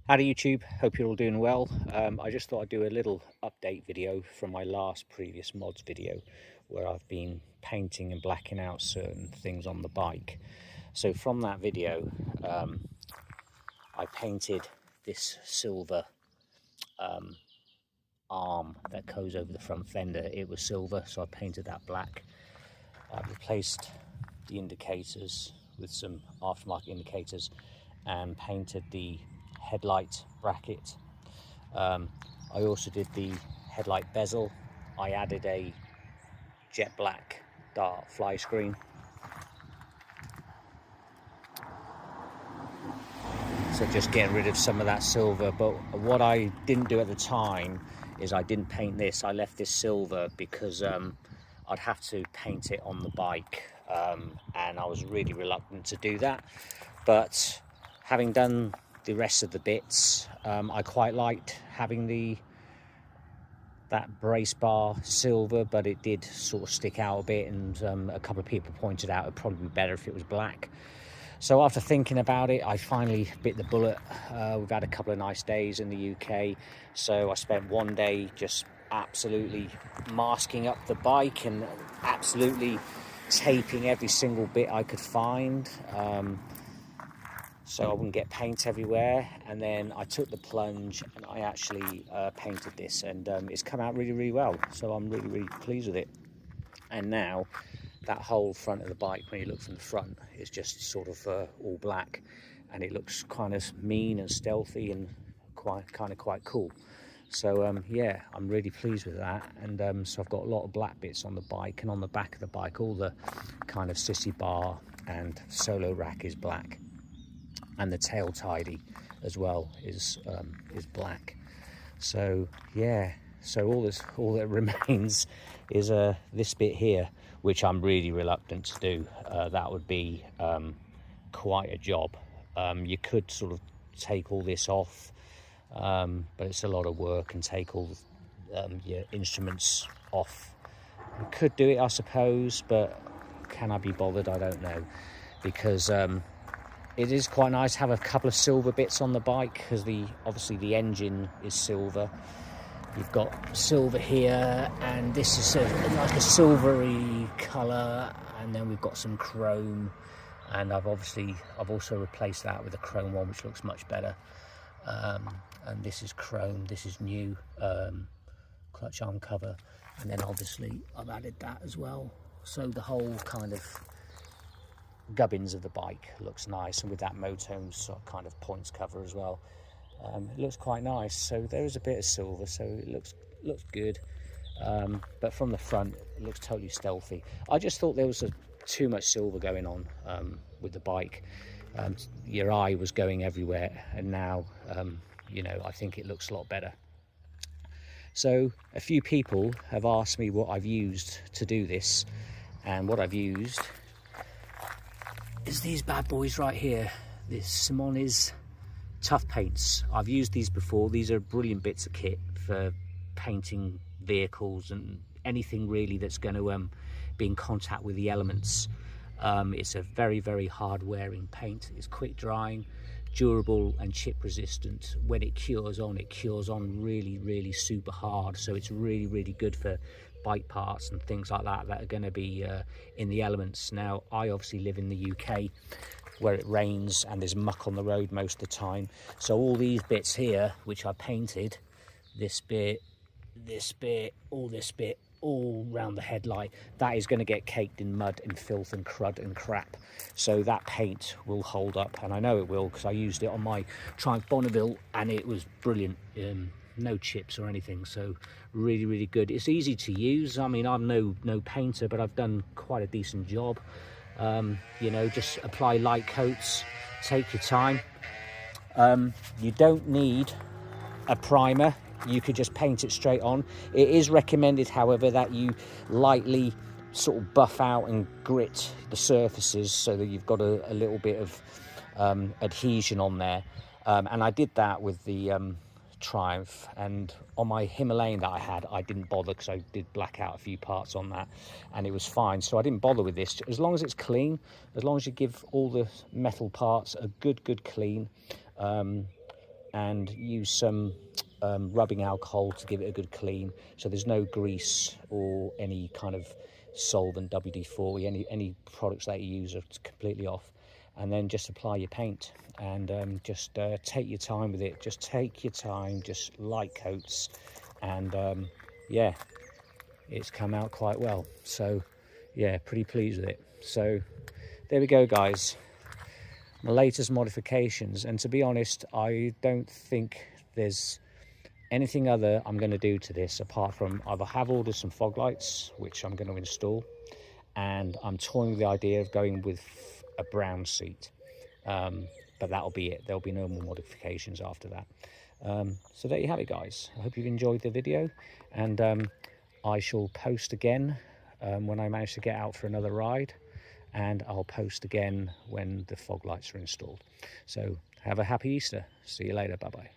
Howdy YouTube, hope you're all doing well. I just thought I'd do a little update video from my last previous mods video where I've been painting and blacking out certain things on the bike. So from that video, I painted this silver arm that goes over the front fender. It was silver, so I painted that black. I replaced the indicators with some aftermarket indicators and painted the headlight bracket. I also did the headlight bezel. I added a jet black dart fly screen. So just getting rid of some of that silver. But what I didn't do at the time is I didn't paint this. I left this silver because I'd have to paint it on the bike. And I was really reluctant to do that. But having done the rest of the bits, I quite liked having that brace bar silver, but it did sort of stick out a bit, and a couple of people pointed out it'd probably be better if it was black. So after thinking about it, I finally bit the bullet. We've had a couple of nice days in the UK, so I spent one day just absolutely masking up the bike and absolutely taping every single bit I could find, so I wouldn't get paint everywhere. And then I took the plunge and I actually painted this, and it's come out really well, so I'm really pleased with it. And now that whole front of the bike, when you look from the front, is just sort of all black, and it looks kind of mean and stealthy and quite cool. So yeah, I'm really pleased with that. And so I've got a lot of black bits on the bike, and on the back of the bike all the kind of sissy bar and solo rack is black, and the tail tidy as well is black. So yeah, so all that remains is this bit here, which I'm really reluctant to do. That would be quite a job. You could sort of take all this off, but it's a lot of work, and take all your instruments off. You could do it, I suppose, but can I be bothered? I don't know, because it is quite nice to have a couple of silver bits on the bike, because obviously the engine is silver. You've got silver here, and this is like a silvery colour, and then we've got some chrome, and I've also replaced that with a chrome one, which looks much better. And this is chrome, this is new clutch arm cover, and then obviously I've added that as well. So the whole kind of gubbins of the bike looks nice, and with that Motone sort of kind of points cover as well. It looks quite nice. So there is a bit of silver, so it looks good, but from the front it looks totally stealthy. I just thought there was too much silver going on with the bike. Your eye was going everywhere, and now you know, I think it looks a lot better. So a few people have asked me what I've used to do this, and what I've used is these bad boys right here, this Simone's Tough Paints. I've used these before. These are brilliant bits of kit for painting vehicles and anything really that's going to be in contact with the elements. It's a very hard wearing paint. It's quick drying, durable and chip resistant. When it cures on really super hard, so it's really good for bike parts and things like that are going to be in the elements. Now, I obviously live in the UK, where it rains and there's muck on the road most of the time, so all these bits here which I painted, this bit, all round the headlight, that is going to get caked in mud and filth and crud and crap. So that paint will hold up, and I know it will, because I used it on my Triumph Bonneville and it was brilliant. No chips or anything, so really good. It's easy to use. I mean, I'm no painter, but I've done quite a decent job. You know, just apply light coats, take your time. You don't need a primer, you could just paint it straight on. It is recommended, however, that you lightly sort of buff out and grit the surfaces so that you've got a little bit of adhesion on there, and I did that with the Triumph, and on my Himalayan that I had, I didn't bother, because I did black out a few parts on that and it was fine, so I didn't bother with this. As long as it's clean, as long as you give all the metal parts a good clean, and use some rubbing alcohol to give it a good clean, so there's no grease or any kind of solvent, WD-40, any products that you use are completely off. And then just apply your paint, and just take your time with it. Just take your time, just light coats, and yeah, it's come out quite well. So yeah, pretty pleased with it. So there we go, guys, my latest modifications. And to be honest, I don't think there's anything other I'm going to do to this apart from I have ordered some fog lights which I'm going to install, and I'm toying with the idea of going with a brown seat, but that'll be it. There'll be no more modifications after that. So there you have it, guys. I hope you've enjoyed the video, and I shall post again when I manage to get out for another ride, and I'll post again when the fog lights are installed. So have a happy Easter. See you later. Bye bye.